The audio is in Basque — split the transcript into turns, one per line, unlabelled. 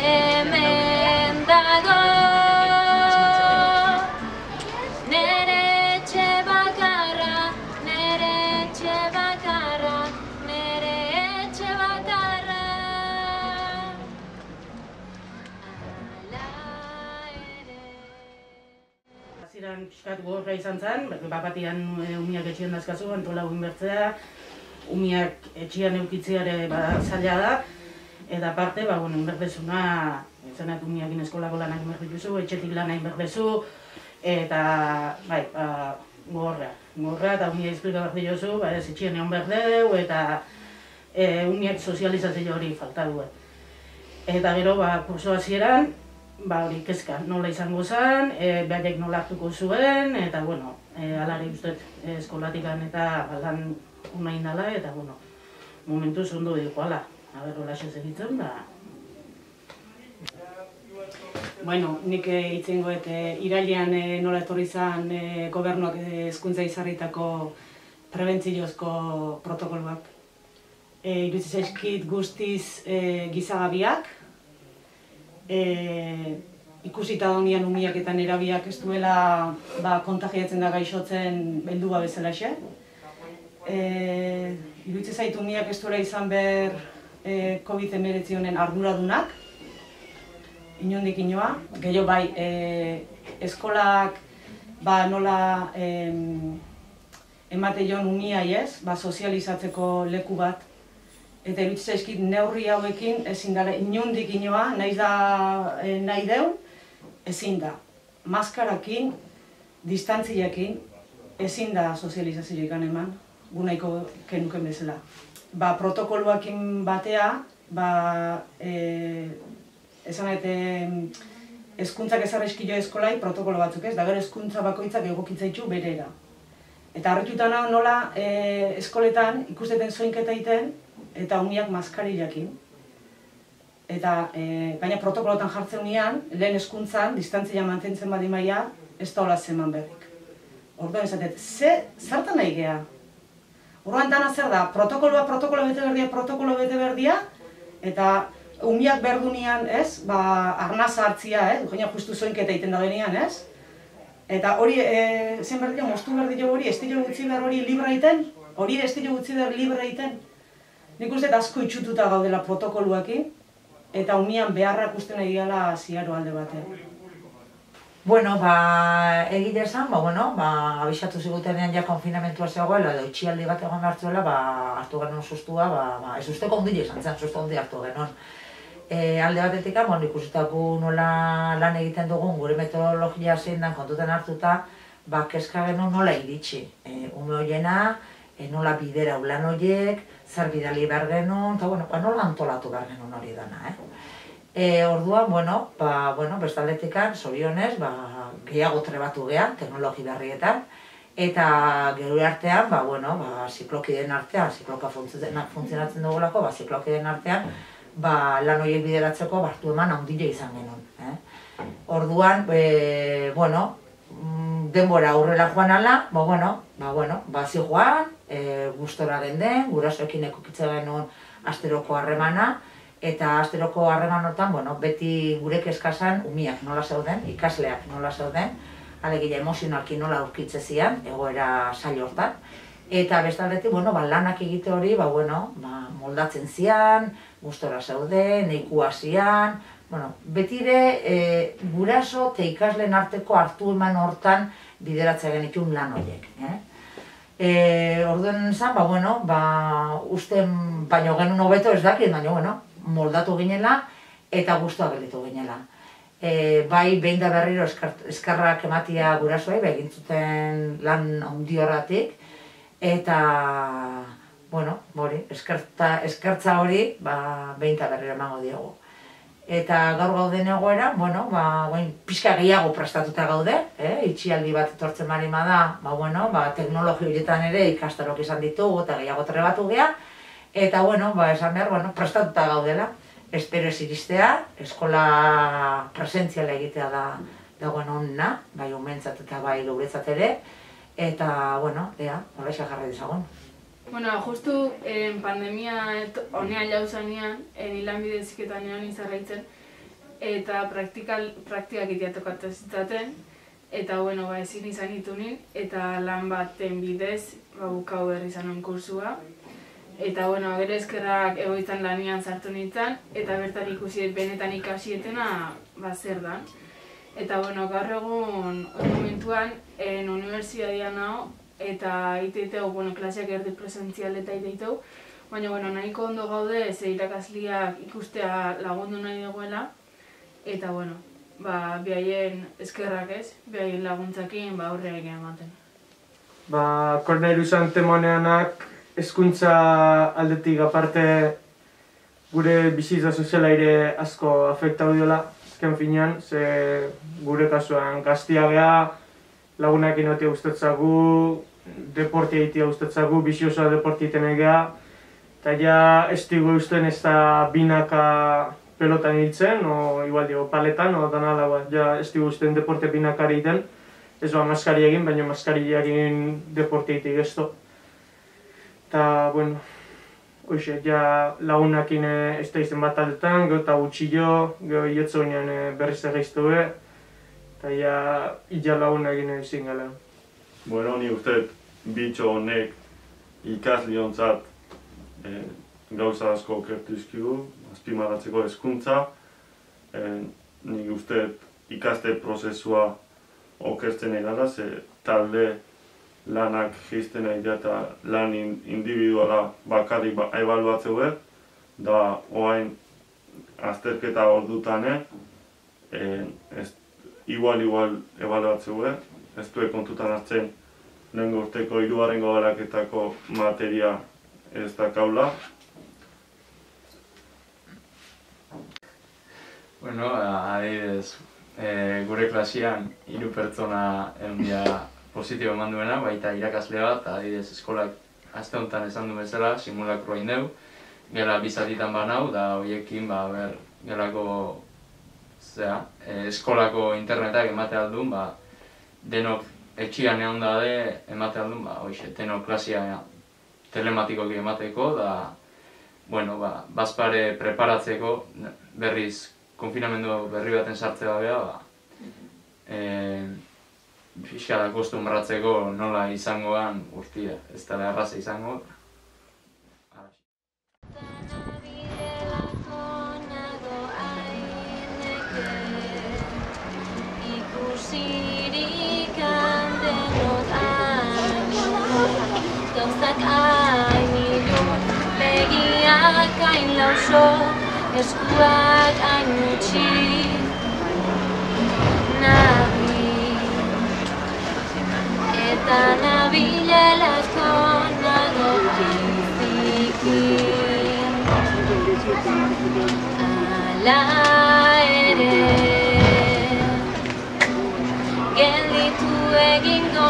hemen dago nere etxe bakarra, nere etxe bakarra, nere etxe bakarra.
Hasieran pixkat gogorra izan zen, bapatian umiak etxean dazkazu, antola bertzea, umiak etxean eukitzeare zaila da, eta aparte, inberdezuna, zenak umiakin eskolako lanak inberdezu, etxetik lana inberdezu, eta, gogorra eta umia izplika behar diozu, ez etxean egon behar deu, eta umiak sozializatzea hori falta du. Eta gero, kurso hasieran, hori kezka nola izango zen, behaiek nola hartuko zuen, eta, alari ustez eskolatikan eta lan unain dala, eta, momentuz ondo dugu, ala, hola segitzen,
Nik itzengoet irailean nola etorri zen gobernuak hezkuntza izarritako prebentziozko protokoloak. Iruditzen zaizkit guztiz gizagabiak, ikusita donian umiak eta nerabiak ez duela kontagiatzen da gaixotzen beldua bezalaxe. Iruditzen zait umiak ez duela izan behar COVID-19 honen arduradunak, inondik inoa. Gero bai, eskolak nola emate joan umiai ez, sozializatzeko leku bat. Eta iruditzen zaizkit neurri hauekin ezin dara inondik inoa, nahi deu, ezin da. Maskarakin, distantziakin, ezin da sozializazioik eman, gu nahiko kenuken bezala. Protokoloakin batea, esan hezkuntzak ezarrezkio eskolai protokolo batzuk ez, da gero hezkuntza bakoitzak egokitzaitu berera. Eta harrituta nola eskoletan ikusteten zoinketa egiten, eta umiak maskarillakin. Eta gaina protokolotan jartzen unean, lehen hezkuntzan, distantzia mantentzen badi maia, ez da hola zeman berrik. Orduan esatet, zertan nahi geha? Orduan dana zer da, protokolo bete berdia, eta umiak berdunean, ez, arnaza hartzia, gaina justu zoinketa egiten da denean, ez? Eta hori, zen berdio, moztu berdio hori, ez dilo gutzi behar hori libra egiten, hori ez dilo gutzi behar libra egiten. Nik uste asko itxututa gaudela protokoluakin, eta umian beharrak uste nahi gala ziaro alde batean.
Egite esan, abisatu zigutenean ja konfinamentua zegoela, edo itxialdi bat egon hartzuela, hartu genuen sustua, ez usteko ondile esan zen, sustu ondi hartu genuen. Alde batetik, ikusitako nola lan egiten dugun, gure metodologia zein den kontuten hartuta, kezka genuen nola iritsi. Ume horiena, nola bidera ulan horiek, zer bidali behar genuen, eta nola antolatu behar genuen hori dana. Orduan, bestaldetik, zorionez, gehiago trebatu geha, teknologi berrietan, eta gero artean, ziklokideen artean, zikloka funtzionatzen dugulako, ziklokideen artean, lan horiek bideratzeko hartu eman handile izan genuen. Orduan, denbora aurrera joan ala, zi joan, gustora genden, gurasoekin ekukitze genuen asteroko harremana, eta asteroko harremanotan, beti gurek eskazan umiak nola zeuden, ikasleak nola zeuden, alegia emozionalki nola aurkitze zian, egoera zail hortan. Eta bestaldetik, lanak egite hori, moldatzen zian, gustora zeuden, neikua zian, betire guraso eta ikasleen arteko hartu eman hortan bideratzea genitun lan horiek. Orduan zan, usten baino genuen hobeto ez dakit, baina moldatu ginela eta gustua gelditu ginela. Bai, behin da berriro eskarrak ematia gurasoei, egin zuten lan handi horretik, eta, eskertza hori, behin da berriro emango diogu. Eta gaur gauden egoera, pixka gehiago prestatuta gaude, itxialdi bat etortzen marima da, teknologi horietan ere ikastarok izan ditugu eta gehiago trebatu geha, eta, esan behar, prestatuta gaudela. Espero ez iristea, eskola presentziala egitea dagoen onna, bai umentzat eta bai geuretzat ere, eta, horrexak jarri dizagun.
Justu pandemia honean jauzanean, nilan bideziketan egon izarraitzen, eta praktikak itea tokatu zitaten, eta bueno, ezin izan itunin, eta lan baten bidez, bukau berri izan kursua. Eta bueno, gero eskerrak egoitzan lanian sartu nintzen, eta bertan ikusi benetan ikasietena zer dan. Eta bueno, gaur egun momentuan unibertsitatean nago, eta iteiteu, klaseak erdi presentzial eta iteiteu, baina nahiko ondo gaude, ze irakasliak ikustea lagundu nahi duguela, eta bueno, behaien eskerrak behaien laguntzakin aurrea egin ematen.
Korneliu Santemoneanak hezkuntza aldetik aparte gure bizitza soziala ere asko afektatu diola, azken finean, ze gure kasuan gaztia geha, lagunak inotea gustatzagu, deportia egitea gustatzagu, bizi osoa deportia egiten egea, eta ja ez dugu usten ez da binaka pelotan hiltzen, o igual digo, paletan, o danala, ja ez dugu usten deportia binakari egiten, ez maskari egin, baina maskari egin deportia egitea gezto. Eta, bueno, hoxe, ja lagunakin ez da izan bat aldetan, gero eta gutxillo, gero iotzo ginen berriz egeiztu be, eta ja lagunakin ezin gala.
Bueno, ni uste bitxo honek ikasli hontzat gauza asko okertu izkigu, azpimarratzeko hezkuntza, nik uste ikaste prozesua okertzen egala, ze talde lanak jizten egitea eta lan individuala bakarrik ebaluatzeu da oain azterketa ordutan igual ebaluatzeu ez du kontutan hartzen lehengo urteko 3. galaketako materia ez da kaula.
Bueno, adibidez, gure klasian 3 pertsona egundia positibo eman duena, baita irakasle bat, adibidez eskolak aste honetan esan du bezala, simulakroa indeu, gela bizatitan banau, da horiekin, gelako eskolako internetak emate aldun, denok etxian egon dade emate aldun, denok klasia telematikoki emateko, da, bueno, bazpare preparatzeko, berriz, konfinamendu berri baten sartzea beha, fiskala kostumbratzeko nola izangoan guztia, ez dela erraza izango.
Ikusirik handenot gauzak hain ilun, begiak hain lauso, eskuak hain utxi. Eta nabilelako nago bizikin, ala ere gelditu egingo